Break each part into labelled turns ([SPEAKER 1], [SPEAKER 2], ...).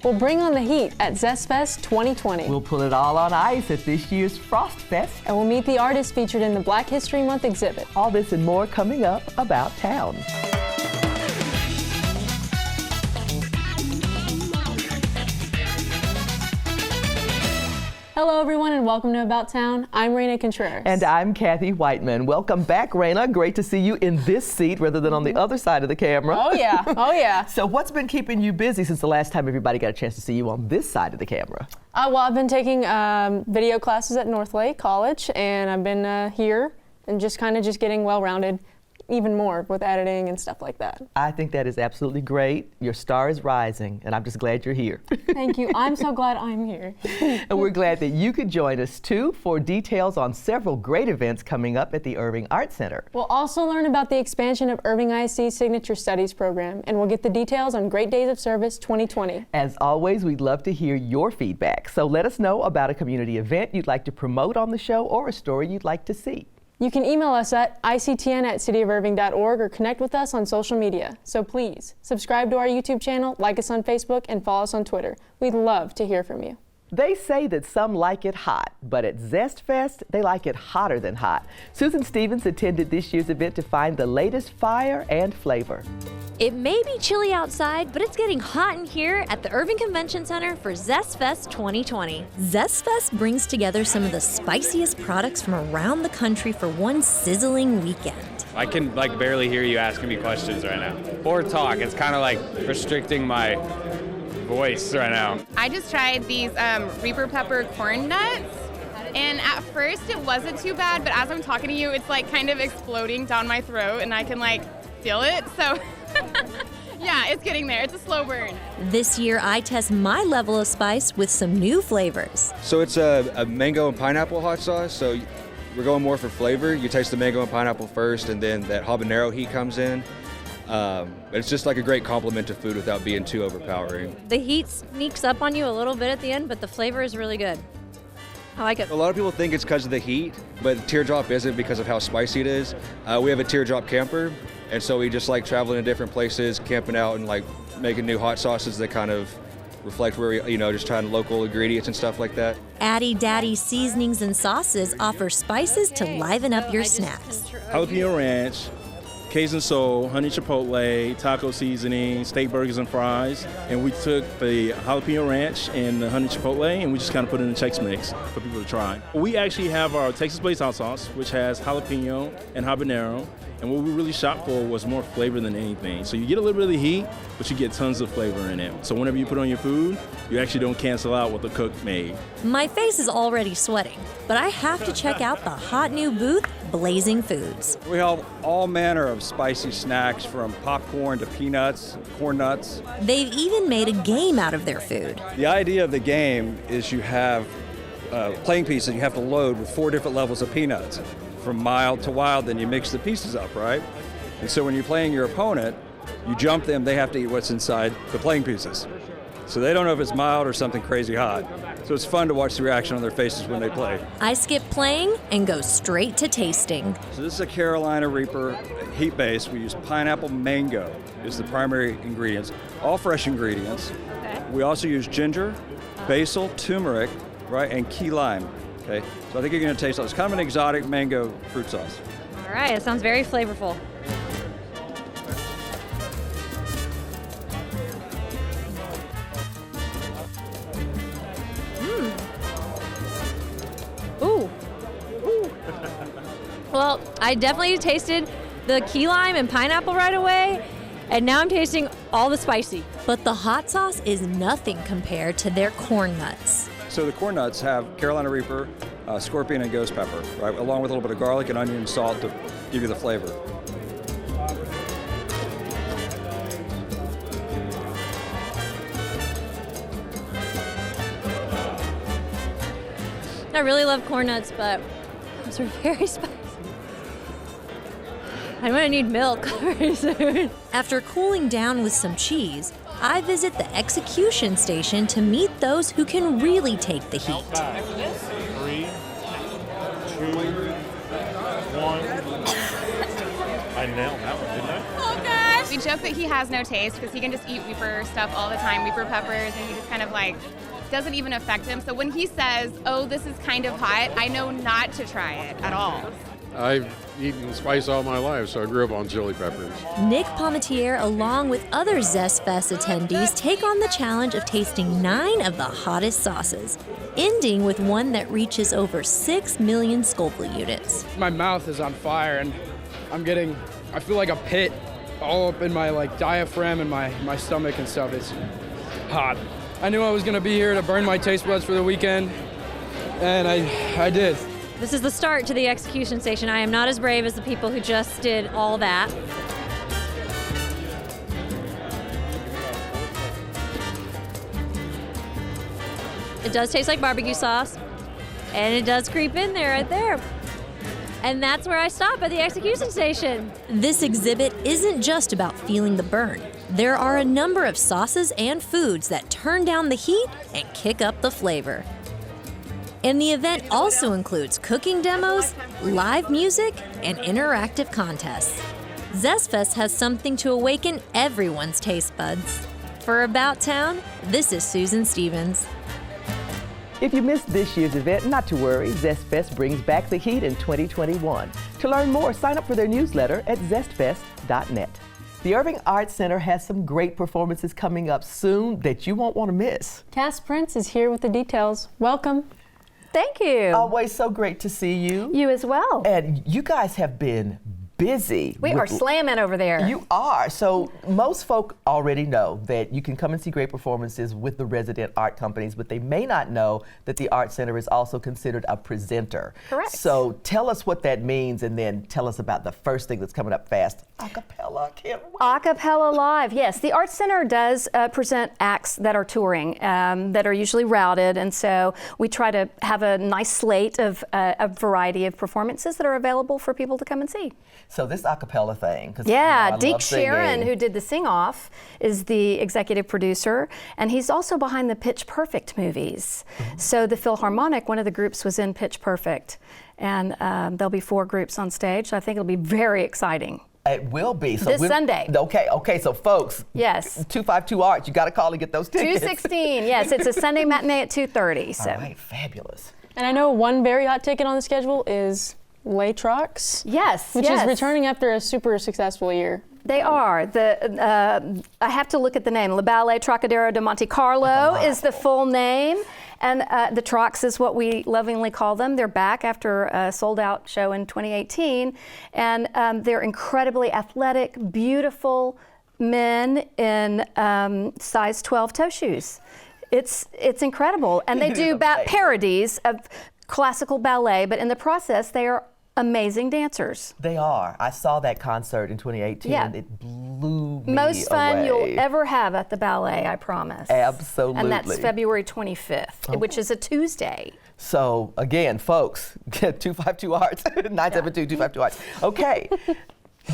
[SPEAKER 1] We'll bring on the heat at Zest Fest 2020.
[SPEAKER 2] We'll put it all on ice at this year's Frost Fest.
[SPEAKER 1] And we'll meet the artists featured in the Black History Month exhibit.
[SPEAKER 2] All this and more coming up About Town.
[SPEAKER 1] Hello everyone and welcome to About Town. I'm Raina Contreras.
[SPEAKER 2] And I'm Kathy Whiteman. Welcome back, Raina. Great to see you in this seat rather than on the other side of the camera.
[SPEAKER 1] Oh yeah, oh yeah.
[SPEAKER 2] So what's been keeping you busy since the last time everybody got a chance to see you on this side of the camera?
[SPEAKER 1] Well, I've been taking video classes at Northlake College, and I've been here and just getting well-rounded even more with editing and stuff like that.
[SPEAKER 2] I think that is absolutely great. Your star is rising, and I'm just glad you're here.
[SPEAKER 1] Thank you. I'm so glad I'm here.
[SPEAKER 2] And we're glad that you could join us, too, for details on several great events coming up at the Irving Art Center.
[SPEAKER 1] We'll also learn about the expansion of Irving ISD's Signature Studies program, and we'll get the details on Great Days of Service 2020.
[SPEAKER 2] As always, we'd love to hear your feedback, so let us know about a community event you'd like to promote on the show or a story you'd like to see.
[SPEAKER 1] You can email us at ictn@cityofirving.org or connect with us on social media. So please, subscribe to our YouTube channel, like us on Facebook, and follow us on Twitter. We'd love to hear from you.
[SPEAKER 2] They say that some like it hot, but at Zest Fest, they like it hotter than hot. Susan Stevens attended this year's event to find the latest fire and flavor.
[SPEAKER 3] It may be chilly outside, but it's getting hot in here at the Irving Convention Center for Zest Fest 2020. Zest Fest brings together some of the spiciest products from around the country for one sizzling weekend.
[SPEAKER 4] I can barely hear you asking me questions right now. Or talk. It's kind of restricting my voice right now.
[SPEAKER 5] I just tried these Reaper Pepper corn nuts, and at first it wasn't too bad, but as I'm talking to you, it's kind of exploding down my throat, and I can feel it, so yeah, it's getting there. It's a slow burn.
[SPEAKER 3] This year, I test my level of spice with some new flavors.
[SPEAKER 6] So it's a mango and pineapple hot sauce, so we're going more for flavor. You taste the mango and pineapple first, and then that habanero heat comes in. It's just a great complement to food without being too overpowering.
[SPEAKER 3] The heat sneaks up on you a little bit at the end, but the flavor is really good. I like it.
[SPEAKER 6] A lot of people think it's because of the heat, but Teardrop isn't because of how spicy it is. We have a Teardrop camper, and so we just like traveling to different places, camping out, and making new hot sauces that kind of reflect where we, just trying local ingredients and stuff like that.
[SPEAKER 3] Addy Daddy Seasonings and Sauces offer spices to liven up your snacks.
[SPEAKER 7] Jalapeno ranch, Cajun soul, honey chipotle, taco seasoning, steak burgers and fries. And we took the jalapeno ranch and the honey chipotle and we just kind of put it in a Chex Mix for people to try. We actually have our Texas Blaze hot sauce, which has jalapeno and habanero. And what we really shot for was more flavor than anything. So you get a little bit of the heat, but you get tons of flavor in it. So whenever you put on your food, you actually don't cancel out what the cook made.
[SPEAKER 3] My face is already sweating, but I have to check out the hot new booth, Blazing Foods.
[SPEAKER 8] We have all manner of spicy snacks from popcorn to peanuts, corn nuts.
[SPEAKER 3] They've even made a game out of their food.
[SPEAKER 8] The idea of the game is you have playing pieces you have to load with 4 different levels of peanuts. From mild to wild, then you mix the pieces up, right? And so when you're playing your opponent, you jump them, they have to eat what's inside the playing pieces. So they don't know if it's mild or something crazy hot. So it's fun to watch the reaction on their faces when they play.
[SPEAKER 3] I skip playing and go straight to tasting.
[SPEAKER 8] So this is a Carolina Reaper heat base. We use pineapple mango is the primary ingredients, all fresh ingredients. Okay. We also use ginger, basil, turmeric, right, and key lime. Okay, so I think you're going to taste it. It's kind of an exotic mango fruit sauce.
[SPEAKER 3] All right, it sounds very flavorful. Ooh. Well, I definitely tasted the key lime and pineapple right away, and now I'm tasting all the spicy. But the hot sauce is nothing compared to their corn nuts.
[SPEAKER 8] So the corn nuts have Carolina Reaper, scorpion, and ghost pepper, right, along with a little bit of garlic and onion and salt to give you the flavor.
[SPEAKER 3] I really love corn nuts, but those are very spicy. I'm gonna need milk very soon. After cooling down with some cheese, I visit the execution station to meet those who can really take the heat.
[SPEAKER 9] 3, 2, 1. I nailed that one, didn't I?
[SPEAKER 5] Oh gosh! We joke that he has no taste because he can just eat Weeper stuff all the time, Weeper peppers, and he just kind of like doesn't even affect him. So when he says, oh, this is kind of hot, I know not to try it at all.
[SPEAKER 9] I've eaten spice all my life, so I grew up on chili peppers.
[SPEAKER 3] Nick Palmetier, along with other Zest Fest attendees, take on the challenge of tasting 9 of the hottest sauces, ending with one that reaches over 6 million Scoville units.
[SPEAKER 10] My mouth is on fire, and I feel like a pit all up in my diaphragm and my stomach and stuff. It's hot. I knew I was gonna be here to burn my taste buds for the weekend, and I did.
[SPEAKER 3] This is the start to the execution station. I am not as brave as the people who just did all that. It does taste like barbecue sauce, and it does creep in there right there. And that's where I stop at the execution station. This exhibit isn't just about feeling the burn. There are a number of sauces and foods that turn down the heat and kick up the flavor. And the event also includes cooking demos, live music, and interactive contests. Zest Fest has something to awaken everyone's taste buds. For About Town, this is Susan Stevens.
[SPEAKER 2] If you missed this year's event, not to worry, Zest Fest brings back the heat in 2021. To learn more, sign up for their newsletter at zestfest.net. The Irving Art Center has some great performances coming up soon that you won't want to miss.
[SPEAKER 1] Cass Prince is here with the details. Welcome.
[SPEAKER 11] Thank you.
[SPEAKER 2] Always so great to see you.
[SPEAKER 11] You as well.
[SPEAKER 2] And you guys have been busy.
[SPEAKER 11] We are slamming over there.
[SPEAKER 2] You are. So most folk already know that you can come and see great performances with the resident art companies, but they may not know that the Art Center is also considered a presenter.
[SPEAKER 11] Correct.
[SPEAKER 2] So tell us what that means, and then tell us about the first thing that's coming up fast. Acapella, can't wait.
[SPEAKER 11] Acapella Live, yes. The Art Center does present acts that are touring, that are usually routed, and so we try to have a nice slate of a variety of performances that are available for people to come and see.
[SPEAKER 2] So this acapella thing,
[SPEAKER 11] yeah, Deke Sharon, who did the sing-off, is the executive producer, and he's also behind the Pitch Perfect movies. Mm-hmm. So the Philharmonic, one of the groups was in Pitch Perfect, and there'll be 4 groups on stage, so I think it'll be very exciting.
[SPEAKER 2] It will be. So
[SPEAKER 11] this Sunday.
[SPEAKER 2] Okay, so folks,
[SPEAKER 11] yes,
[SPEAKER 2] 252 Arts, you got to call and get those tickets.
[SPEAKER 11] 216, yes, it's a Sunday matinee at 2:30. So.
[SPEAKER 2] All right, fabulous.
[SPEAKER 1] And I know one very hot ticket on the schedule is Les Trox.
[SPEAKER 11] Yes,
[SPEAKER 1] which is returning after a super successful year.
[SPEAKER 11] They are. I have to look at the name. Le Ballet Trocadero de Monte Carlo is the full name. And the Trox is what we lovingly call them. They're back after a sold-out show in 2018. And they're incredibly athletic, beautiful men in size 12 toe shoes. It's incredible. And they do parodies of classical ballet, but in the process, they are amazing dancers.
[SPEAKER 2] They are. I saw that concert in 2018.
[SPEAKER 11] Yeah.
[SPEAKER 2] It blew me
[SPEAKER 11] Most fun
[SPEAKER 2] away.
[SPEAKER 11] you'll ever have at the ballet, I promise.
[SPEAKER 2] Absolutely.
[SPEAKER 11] And that's February 25th, which is a Tuesday.
[SPEAKER 2] So again, folks, 252 Arts, 972-252 Arts. Okay,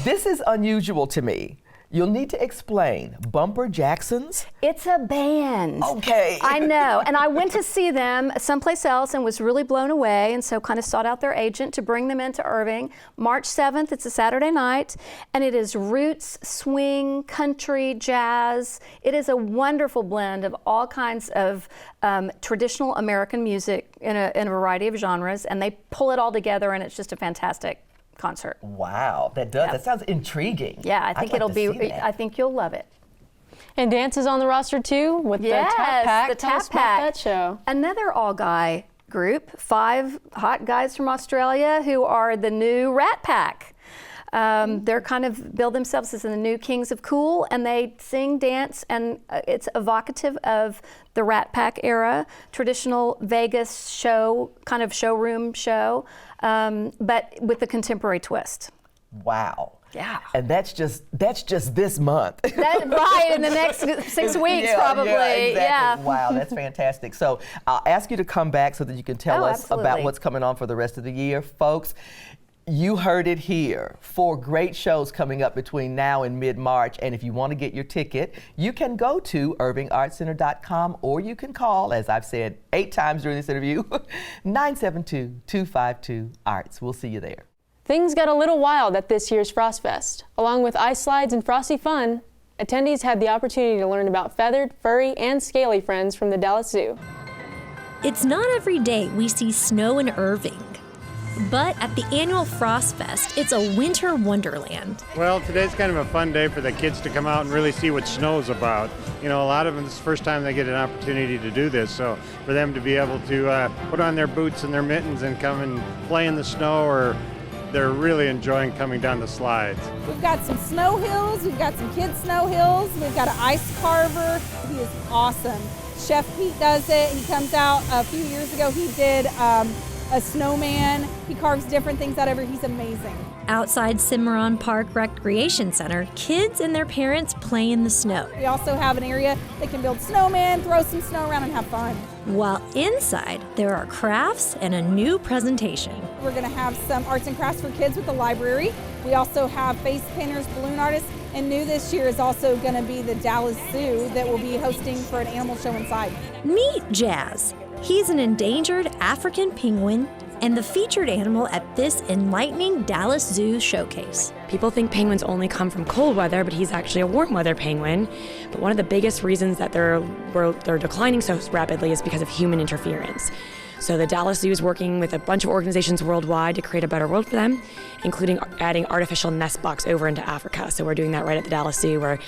[SPEAKER 2] this is unusual to me. You'll need to explain. Bumper Jacksons?
[SPEAKER 11] It's a band.
[SPEAKER 2] Okay.
[SPEAKER 11] I know. And I went to see them someplace else and was really blown away, and so kind of sought out their agent to bring them into Irving. March 7th, it's a Saturday night, and it is roots, swing, country, jazz. It is a wonderful blend of all kinds of traditional American music in a variety of genres, and they pull it all together, and it's just a fantastic concert.
[SPEAKER 2] Wow, that does.
[SPEAKER 11] Yeah.
[SPEAKER 2] That sounds intriguing.
[SPEAKER 11] Yeah, I think it'll be. I think you'll love it.
[SPEAKER 1] And dance is on the roster too with the Tap Pack.
[SPEAKER 11] The
[SPEAKER 1] Tell us
[SPEAKER 11] Tap
[SPEAKER 1] about
[SPEAKER 11] Pack.
[SPEAKER 1] that show.
[SPEAKER 11] Another all-guy group, 5 hot guys from Australia who are the new Rat Pack. They're kind of bill themselves as the new kings of cool, and they sing, dance, and it's evocative of the Rat Pack era, traditional Vegas show, kind of showroom show, but with a contemporary twist.
[SPEAKER 2] Wow.
[SPEAKER 11] Yeah.
[SPEAKER 2] And that's just this month.
[SPEAKER 11] Right, in the next 6 weeks, probably.
[SPEAKER 2] Yeah, exactly.
[SPEAKER 11] Yeah.
[SPEAKER 2] Wow, that's fantastic. So I'll ask you to come back so that you can tell us about what's coming on for the rest of the year. Folks, you heard it here. 4 great shows coming up between now and mid-March. And if you want to get your ticket, you can go to irvingartcenter.com, or you can call, as I've said 8 times during this interview, 972-252-ARTS. We'll see you there.
[SPEAKER 1] Things got a little wild at this year's Frost Fest. Along with ice slides and frosty fun, attendees had the opportunity to learn about feathered, furry, and scaly friends from the Dallas Zoo.
[SPEAKER 3] It's not every day we see snow in Irving. But at the annual Frost Fest, it's a winter wonderland.
[SPEAKER 12] Well, today's kind of a fun day for the kids to come out and really see what snow's about. You know, a lot of them, this is the first time they get an opportunity to do this, so for them to be able to put on their boots and their mittens and come and play in the snow, or they're really enjoying coming down the slides.
[SPEAKER 13] We've got some snow hills, we've got some kids' snow hills, we've got an ice carver. He is awesome. Chef Pete does it. He comes out a few years ago, he did a snowman. He carves different things out of it. He's amazing.
[SPEAKER 3] Outside Cimarron Park Recreation Center, kids and their parents play in the snow.
[SPEAKER 13] We also have an area they can build snowmen, throw some snow around, and have fun.
[SPEAKER 3] While inside, there are crafts and a new presentation.
[SPEAKER 13] We're going to have some arts and crafts for kids with the library. We also have face painters, balloon artists, and new this year is also going to be the Dallas Zoo that will be hosting for an animal show inside.
[SPEAKER 3] Meet Jazz. He's an endangered African penguin and the featured animal at this enlightening Dallas Zoo showcase.
[SPEAKER 14] People think penguins only come from cold weather, but he's actually a warm weather penguin. But one of the biggest reasons that they're declining so rapidly is because of human interference. So the Dallas Zoo is working with a bunch of organizations worldwide to create a better world for them, including adding artificial nest box over into Africa. So we're doing that right at the Dallas Zoo, where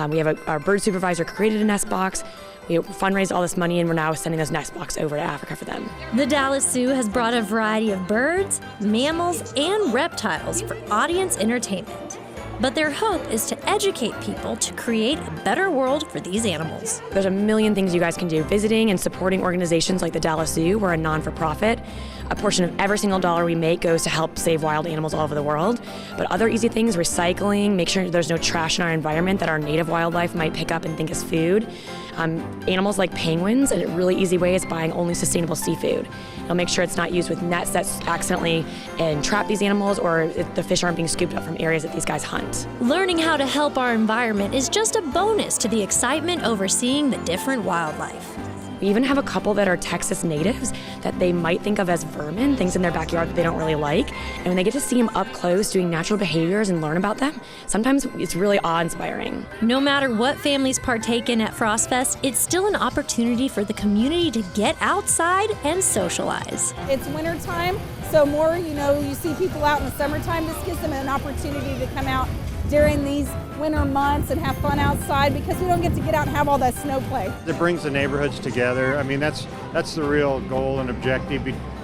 [SPEAKER 14] we have our bird supervisor created a nest box. We fundraised all this money, and we're now sending those nest box over to Africa for them.
[SPEAKER 3] The Dallas Zoo has brought a variety of birds, mammals, and reptiles for audience entertainment. But their hope is to educate people to create a better world for these animals.
[SPEAKER 14] There's a million things you guys can do. Visiting and supporting organizations like the Dallas Zoo. We're a non-for-profit. A portion of every single dollar we make goes to help save wild animals all over the world. But other easy things, recycling, make sure there's no trash in our environment that our native wildlife might pick up and think is food. Animals like penguins, and a really easy way is buying only sustainable seafood. It'll make sure it's not used with nets that accidentally entrap these animals, or the fish aren't being scooped up from areas that these guys hunt.
[SPEAKER 3] Learning how to help our environment is just a bonus to the excitement over seeing the different wildlife.
[SPEAKER 14] We even have a couple that are Texas natives that they might think of as vermin, things in their backyard that they don't really like. And when they get to see them up close doing natural behaviors and learn about them, sometimes it's really awe-inspiring.
[SPEAKER 3] No matter what families partake in at Frost Fest, it's still an opportunity for the community to get outside and socialize.
[SPEAKER 13] It's wintertime, so more, you see people out in the summertime. This gives them an opportunity to come out during these winter months and have fun outside, because we don't get to get out and have all that snow play.
[SPEAKER 12] It brings the neighborhoods together. I mean, that's the real goal and objective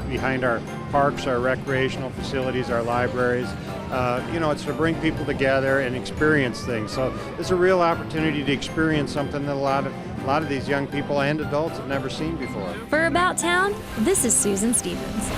[SPEAKER 12] behind our parks, our recreational facilities, our libraries. It's to bring people together and experience things. So it's a real opportunity to experience something that a lot of these young people and adults have never seen before.
[SPEAKER 3] For About Town, this is Susan Stevens.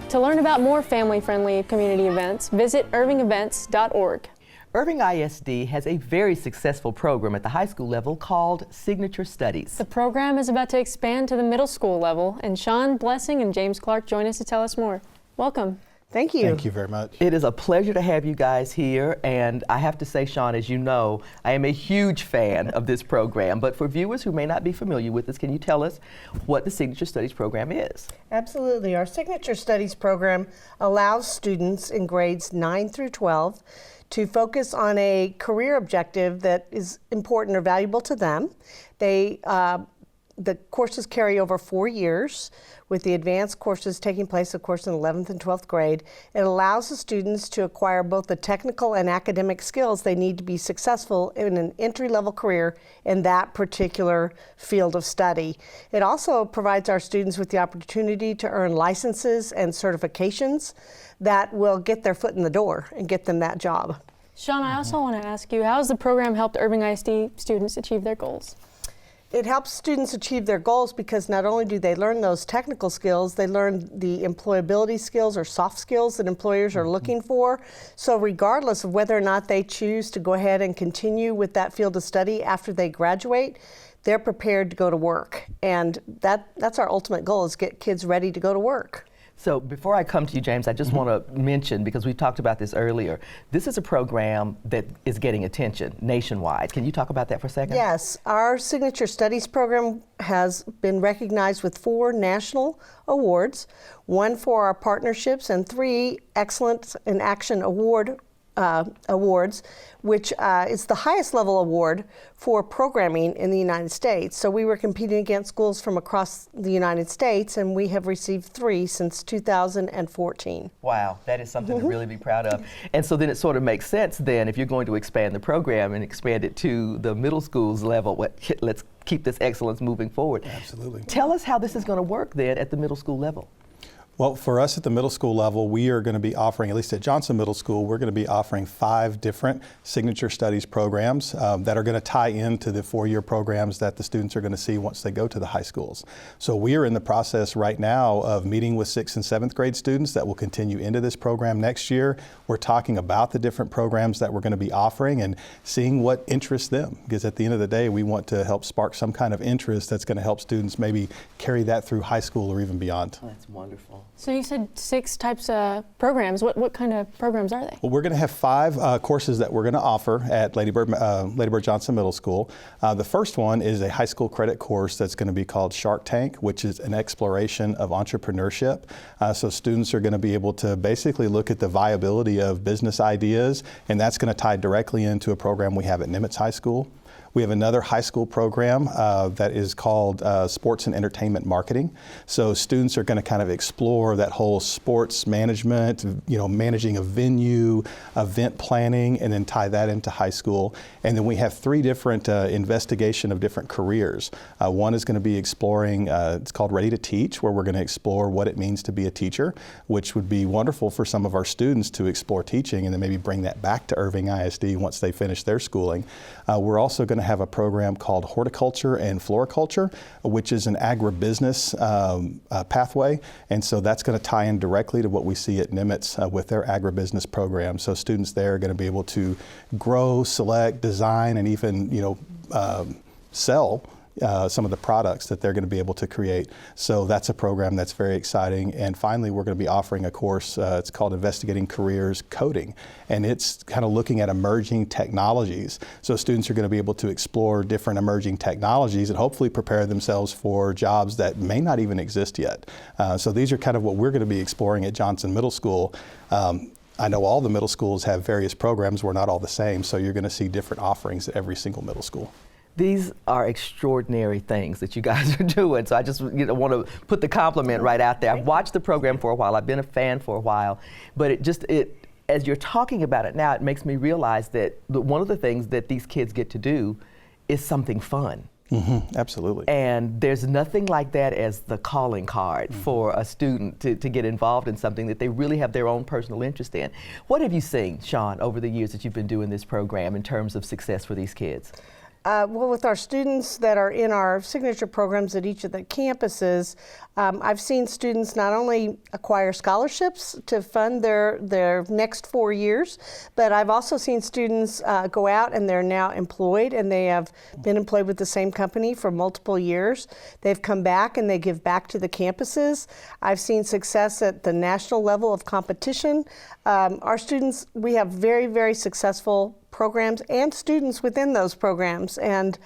[SPEAKER 1] To learn about more family-friendly community events, visit irvingevents.org.
[SPEAKER 2] Irving ISD has a very successful program at the high school level called Signature Studies.
[SPEAKER 1] The program is about to expand to the middle school level, and Sean Blessing and James Clark join us to tell us more. Welcome.
[SPEAKER 15] Thank you.
[SPEAKER 16] Thank you very much.
[SPEAKER 2] It is a pleasure to have you guys here, and I have to say, Sean, as you know, I am a huge fan of this program, but for viewers who may not be familiar with this, can you tell us what the Signature Studies program is?
[SPEAKER 15] Absolutely. Our Signature Studies program allows students in grades 9 through 12 to focus on a career objective that is important or valuable to them. The courses carry over 4 years, with the advanced courses taking place, of course, in 11th and 12th grade. It allows the students to acquire both the technical and academic skills they need to be successful in an entry-level career in that particular field of study. It also provides our students with the opportunity to earn licenses and certifications that will get their foot in the door and get them that job.
[SPEAKER 1] Sean, I also want to ask you, how has the program helped Irving ISD students achieve their goals?
[SPEAKER 15] It helps students achieve their goals because not only do they learn those technical skills, they learn the employability skills or soft skills that employers are looking for. So regardless of whether or not they choose to go ahead and continue with that field of study after they graduate, they're prepared to go to work. And that's our ultimate goal, is get kids ready to go to work.
[SPEAKER 2] So before I come to you, James, I just want to mention, because we talked about this earlier, this is a program that is getting attention nationwide. Can you talk about that for a second?
[SPEAKER 15] Yes, our Signature Studies program has been recognized with 4 national awards, 1 for our partnerships and 3 Excellence in Action awards, which is the highest level award for programming in the United States. So we were competing against schools from across the United States, and we have received 3 since 2014.
[SPEAKER 2] Wow, that is something to really be proud of. And so then it sort of makes sense then, if you're going to expand the program and expand it to the middle schools level, let's keep this excellence moving forward.
[SPEAKER 16] Absolutely.
[SPEAKER 2] Tell us how this is going to work then at the middle school level.
[SPEAKER 16] Well, for us at the middle school level, we are going to be offering, at least at Johnson Middle School, we're going to be offering 5 different Signature Studies programs that are going to tie into the 4-year programs that the students are going to see once they go to the high schools. So we are in the process right now of meeting with 6th and 7th grade students that will continue into this program next year. We're talking about the different programs that we're going to be offering and seeing what interests them, because at the end of the day, we want to help spark some kind of interest that's going to help students maybe carry that through high school or even beyond.
[SPEAKER 2] Oh, that's wonderful.
[SPEAKER 1] So you said 6 types of programs. What kind of programs are they?
[SPEAKER 16] Well, we're going to have 5 courses that we're going to offer at Lady Bird Johnson Middle School. The first one is a high school credit course that's going to be called Shark Tank, which is an exploration of entrepreneurship. So students are going to be able to basically look at the viability of business ideas, and that's going to tie directly into a program we have at Nimitz High School. We have another high school program that is called Sports and Entertainment Marketing. So students are going to kind of explore that whole sports management, managing a venue, event planning, and then tie that into high school. And then we have 3 different investigation of different careers. One is going to be exploring, it's called Ready to Teach, where we're going to explore what it means to be a teacher, which would be wonderful for some of our students to explore teaching and then maybe bring that back to Irving ISD once they finish their schooling. We're also going to have a program called Horticulture and Floriculture, which is an agribusiness pathway, and so that's going to tie in directly to what we see at Nimitz with their agribusiness program. So students there are going to be able to grow, select, design, and even sell some of the products that they're going to be able to create. So that's a program that's very exciting. And finally, we're going to be offering a course, it's called Investigating Careers Coding, and it's kind of looking at emerging technologies. So students are going to be able to explore different emerging technologies and hopefully prepare themselves for jobs that may not even exist yet. So these are kind of what we're going to be exploring at Johnson Middle School. I know all the middle schools have various programs. We're not all the same, so you're going to see different offerings at every single middle school.
[SPEAKER 2] These are extraordinary things that you guys are doing, so I just want to put the compliment right out there. I've watched the program for a while, I've been a fan for a while, but as you're talking about it now, it makes me realize that one of the things that these kids get to do is something fun.
[SPEAKER 16] Mm-hmm, absolutely.
[SPEAKER 2] And there's nothing like that as the calling card for a student to get involved in something that they really have their own personal interest in. What have you seen, Sean, over the years that you've been doing this program in terms of success for these kids?
[SPEAKER 15] Well, with our students that are in our signature programs at each of the campuses, I've seen students not only acquire scholarships to fund their next 4 years, but I've also seen students go out and they're now employed, and they have been employed with the same company for multiple years. They've come back and they give back to the campuses. I've seen success at the national level of competition. Our students, we have very, very successful programs and students within those programs, and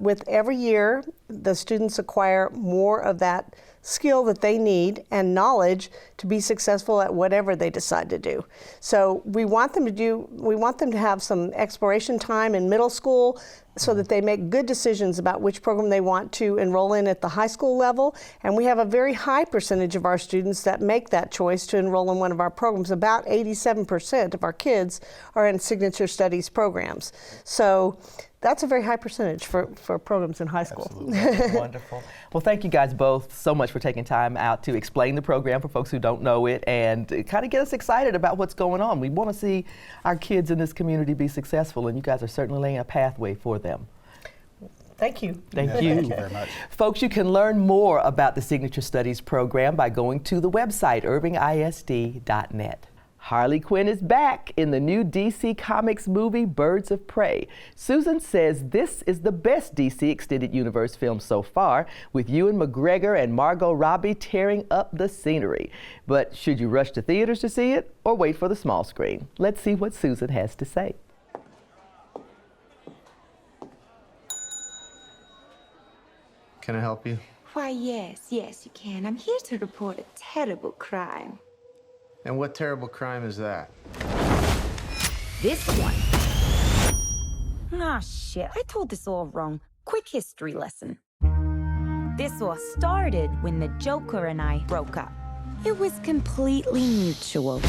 [SPEAKER 15] with every year the students acquire more of that skill that they need and knowledge to be successful at whatever they decide to do. So we want them to have some exploration time in middle school so that they make good decisions about which program they want to enroll in at the high school level. And we have a very high percentage of our students that make that choice to enroll in one of our programs. About 87% of our kids are in signature studies programs. So that's a very high percentage for programs in high school.
[SPEAKER 2] Wonderful. Well, thank you guys both so much for taking time out to explain the program for folks who don't know it and kind of get us excited about what's going on. We want to see our kids in this community be successful, and you guys are certainly laying a pathway for them.
[SPEAKER 15] Thank you.
[SPEAKER 2] Thank you.
[SPEAKER 16] Thank you very much.
[SPEAKER 2] Folks, you can learn more about the Signature Studies program by going to the website, irvingisd.net. Harley Quinn is back in the new DC Comics movie Birds of Prey. Susan says this is the best DC Extended Universe film so far, with Ewan McGregor and Margot Robbie tearing up the scenery. But should you rush to theaters to see it or wait for the small screen? Let's see what Susan has to say.
[SPEAKER 17] Can I help you?
[SPEAKER 18] Why, yes, you can. I'm here to report a terrible crime.
[SPEAKER 17] And what terrible crime is that?
[SPEAKER 18] This one. Ah, shit. I told this all wrong. Quick history lesson. This all started when the Joker and I broke up. It was completely mutual.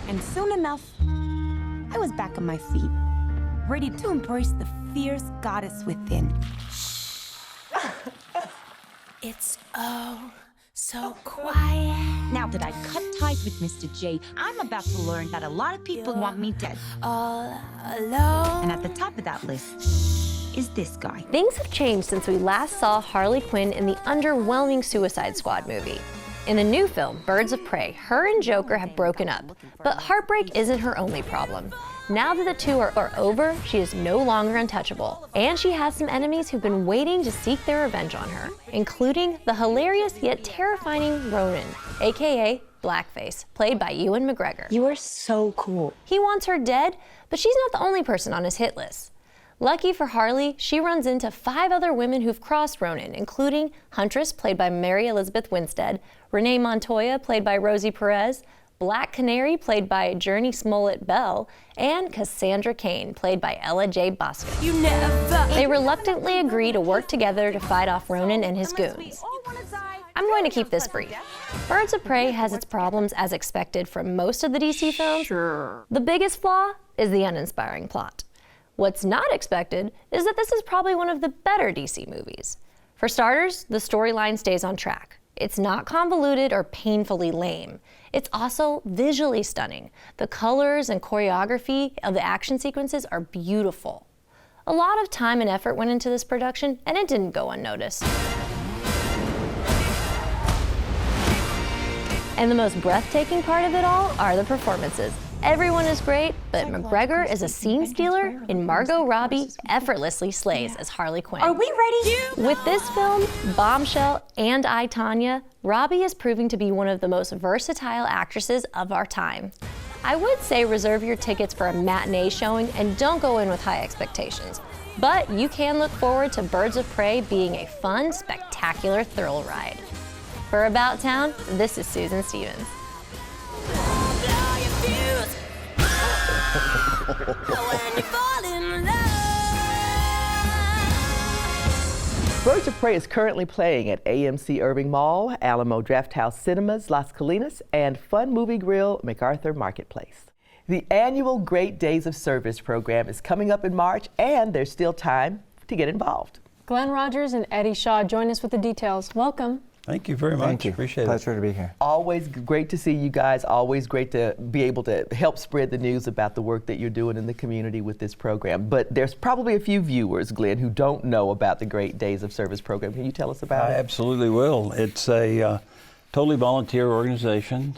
[SPEAKER 18] And soon enough, I was back on my feet, ready to embrace the fierce goddess within.
[SPEAKER 19] It's so quiet.
[SPEAKER 18] Now that I cut ties with Mr. J, I'm about to learn that a lot of people want me dead.
[SPEAKER 19] All alone.
[SPEAKER 18] And at the top of that list is this guy.
[SPEAKER 3] Things have changed since we last saw Harley Quinn in the underwhelming Suicide Squad movie. In the new film, Birds of Prey, her and Joker have broken up. But heartbreak isn't her only problem. Now that the two are over, she is no longer untouchable. And she has some enemies who've been waiting to seek their revenge on her, including the hilarious yet terrifying Ronan, aka Blackface, played by Ewan McGregor.
[SPEAKER 18] You are so cool.
[SPEAKER 3] He wants her dead, but she's not the only person on his hit list. Lucky for Harley, she runs into 5 other women who've crossed Ronan, including Huntress, played by Mary Elizabeth Winstead, Renee Montoya, played by Rosie Perez, Black Canary, played by Journey Smollett-Bell, and Cassandra Cain, played by Ella J. Bosco. They reluctantly agree to work together to fight off Ronan and his goons. I'm going to keep this brief. Birds of Prey has its problems as expected from most of the DC films. Sure. The biggest flaw is the uninspiring plot. What's not expected is that this is probably one of the better DC movies. For starters, the storyline stays on track. It's not convoluted or painfully lame. It's also visually stunning. The colors and choreography of the action sequences are beautiful. A lot of time and effort went into this production, and it didn't go unnoticed. And the most breathtaking part of it all are the performances. Everyone is great, but McGregor is a scene stealer, and Margot Robbie effortlessly slays as Harley Quinn.
[SPEAKER 18] Are we ready?
[SPEAKER 3] With this film, Bombshell, and I, Tonya, Robbie is proving to be one of the most versatile actresses of our time. I would say reserve your tickets for a matinee showing and don't go in with high expectations. But you can look forward to Birds of Prey being a fun, spectacular thrill ride. For About Town, this is Susan Stevens.
[SPEAKER 2] Birds of Prey is currently playing at AMC Irving Mall, Alamo Drafthouse Cinemas, Las Colinas, and Fun Movie Grill, MacArthur Marketplace. The annual Great Days of Service program is coming up in March, and there's still time to get involved.
[SPEAKER 1] Glenn Rogers and Eddie Shaw join us with the details. Welcome.
[SPEAKER 20] Thank you very much.
[SPEAKER 21] Thank you.
[SPEAKER 20] Appreciate it.
[SPEAKER 21] Pleasure to be here.
[SPEAKER 2] Always great to see you guys. Always great to be able to help spread the news about the work that you're doing in the community with this program. But there's probably a few viewers, Glenn, who don't know about the Great Days of Service program. Can you tell us about it?
[SPEAKER 20] I absolutely will. It's a totally volunteer organization.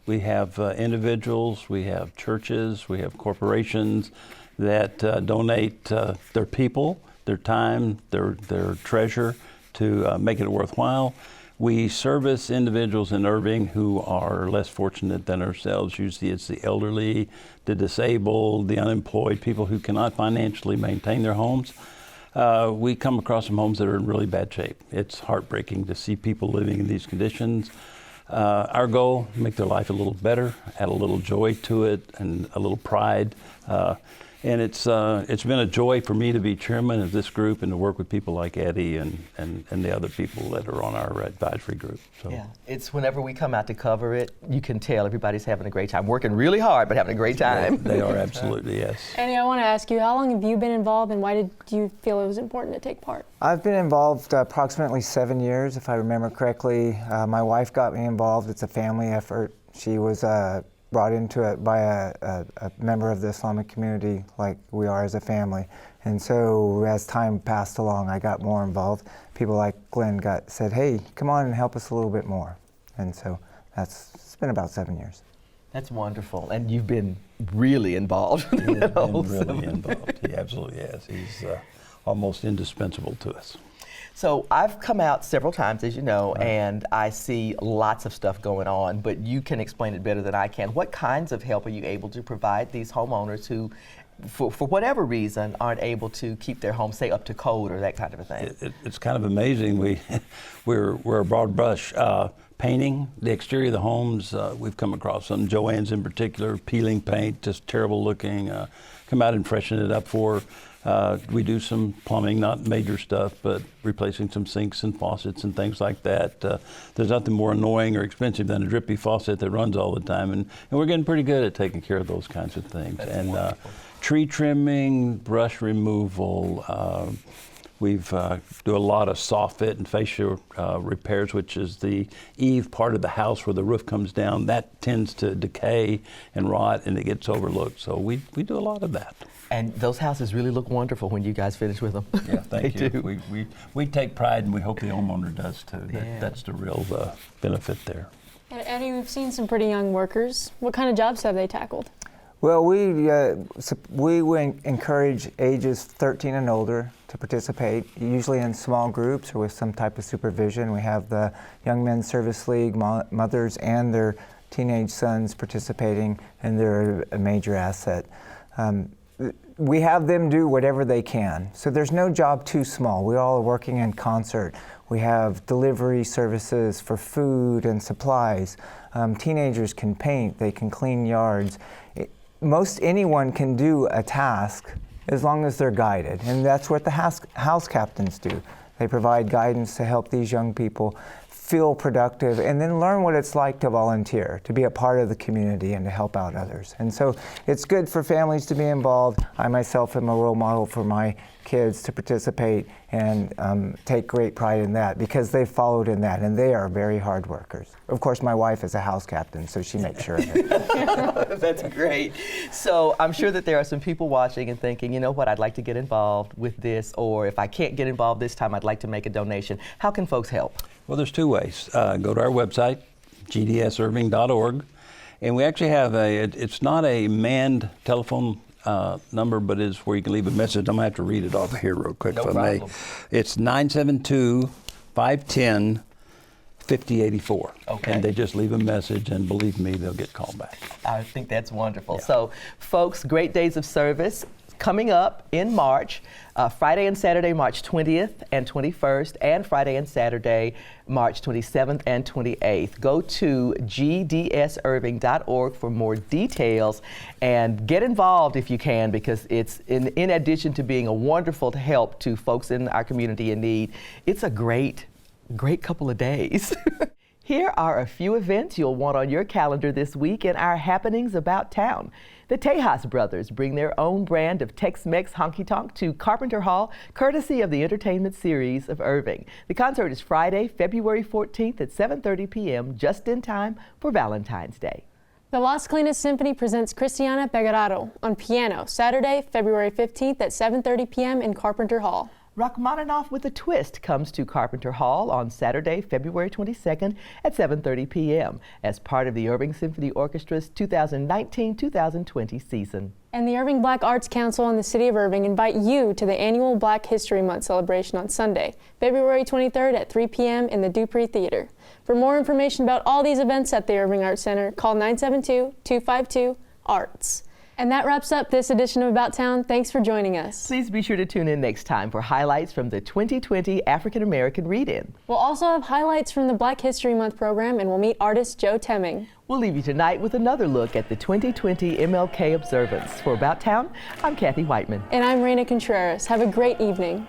[SPEAKER 20] We have individuals, we have churches, we have corporations that donate their people, their time, their treasure to make it worthwhile. We service individuals in Irving who are less fortunate than ourselves. Usually it's the elderly, the disabled, the unemployed, people who cannot financially maintain their homes. We come across some homes that are in really bad shape. It's heartbreaking to see people living in these conditions. Our goal, make their life a little better, add a little joy to it and a little pride. And it's been a joy for me to be chairman of this group and to work with people like Eddie and the other people that are on our advisory group. So.
[SPEAKER 2] Yeah, it's whenever we come out to cover it, you can tell everybody's having a great time. Working really hard, but having a great time.
[SPEAKER 20] They are, absolutely, yes.
[SPEAKER 1] Eddie, I want to ask you, how long have you been involved and why did you feel it was important to take part?
[SPEAKER 21] I've been involved approximately 7 years, if I remember correctly. My wife got me involved. It's a family effort. She was brought into it by a member of the Islamic community like we are as a family. And so as time passed along, I got more involved. People like Glenn said, hey, come on and help us a little bit more. And so It's been about 7 years.
[SPEAKER 2] That's wonderful, and you've been really involved.
[SPEAKER 20] He's been really involved. He absolutely has. He's almost indispensable to us.
[SPEAKER 2] So I've come out several times, as you know, and I see lots of stuff going on, but you can explain it better than I can. What kinds of help are you able to provide these homeowners who, for whatever reason, aren't able to keep their home, say, up to code or that kind of a thing?
[SPEAKER 20] It's kind of amazing. We're a broad brush. Painting the exterior of the homes, we've come across some, Joanne's in particular, peeling paint, just terrible looking. Come out and freshen it up for. We do some plumbing, not major stuff, but replacing some sinks and faucets and things like that. There's nothing more annoying or expensive than a drippy faucet that runs all the time, and we're getting pretty good at taking care of those kinds of things. That's tree trimming, brush removal. We've do a lot of soffit and fascia repairs, which is the eave part of the house where the roof comes down. That tends to decay and rot, and it gets overlooked. So we do a lot of that.
[SPEAKER 2] And those houses really look wonderful when you guys finish with them.
[SPEAKER 20] Yeah, thank you.
[SPEAKER 2] Do.
[SPEAKER 20] We take pride, and we hope the homeowner does too.
[SPEAKER 2] Yeah.
[SPEAKER 20] That's the real benefit there.
[SPEAKER 1] And Eddie, we've seen some pretty young workers. What kind of jobs have they tackled?
[SPEAKER 21] Well, we encourage ages 13 and older to participate, usually in small groups or with some type of supervision. We have the Young Men's Service League mothers and their teenage sons participating, and they're a major asset. We have them do whatever they can. So there's no job too small. We all are working in concert. We have delivery services for food and supplies. Teenagers can paint, they can clean yards. Most anyone can do a task as long as they're guided, and that's what the house captains do. They provide guidance to help these young people feel productive and then learn what it's like to volunteer, to be a part of the community and to help out others. And so it's good for families to be involved. I myself am a role model for my kids to participate and take great pride in that because they've followed in that, and they are very hard workers. Of course, my wife is a house captain, so she makes sure of it.
[SPEAKER 2] That's great. So I'm sure that there are some people watching and thinking, you know what, I'd like to get involved with this, or if I can't get involved this time, I'd like to make a donation. How can folks help?
[SPEAKER 20] Well, there's two ways. Go to our website, gdsirving.org, and we actually have it's not a manned telephone number, but it's where you can leave a message. I'm going to have to read it off of here real quick if I may. It's 972-510-5084.
[SPEAKER 2] Okay.
[SPEAKER 20] And they just leave a message, and believe me, they'll get called back.
[SPEAKER 2] I think that's wonderful. Yeah. So, folks, great days of service coming up in March, Friday and Saturday, March 20th and 21st, and Friday and Saturday, March 27th and 28th. Go to gdsirving.org for more details and get involved if you can, because it's in addition to being a wonderful help to folks in our community in need, it's a great couple of days. Here are a few events you'll want on your calendar this week in our happenings about town. The Tejas brothers bring their own brand of Tex-Mex honky-tonk to Carpenter Hall, courtesy of the entertainment series of Irving. The concert is Friday, February 14th at 7:30 p.m., just in time for Valentine's Day.
[SPEAKER 1] The Las Colinas Symphony presents Cristiana Pegararo on piano, Saturday, February 15th at 7:30 p.m. in Carpenter Hall.
[SPEAKER 2] Rachmaninoff with a Twist comes to Carpenter Hall on Saturday, February 22nd at 7:30 p.m. as part of the Irving Symphony Orchestra's 2019-2020 season.
[SPEAKER 1] And the Irving Black Arts Council and the City of Irving invite you to the annual Black History Month celebration on Sunday, February 23rd at 3 p.m. in the Dupree Theater. For more information about all these events at the Irving Art Center, call 972-252-ARTS. And that wraps up this edition of About Town. Thanks for joining us.
[SPEAKER 2] Please be sure to tune in next time for highlights from the 2020 African American Read-In.
[SPEAKER 1] We'll also have highlights from the Black History Month program, and we'll meet artist Joe Temming.
[SPEAKER 2] We'll leave you tonight with another look at the 2020 MLK observance. For About Town, I'm Kathy Whiteman.
[SPEAKER 1] And I'm Raina Contreras. Have a great evening.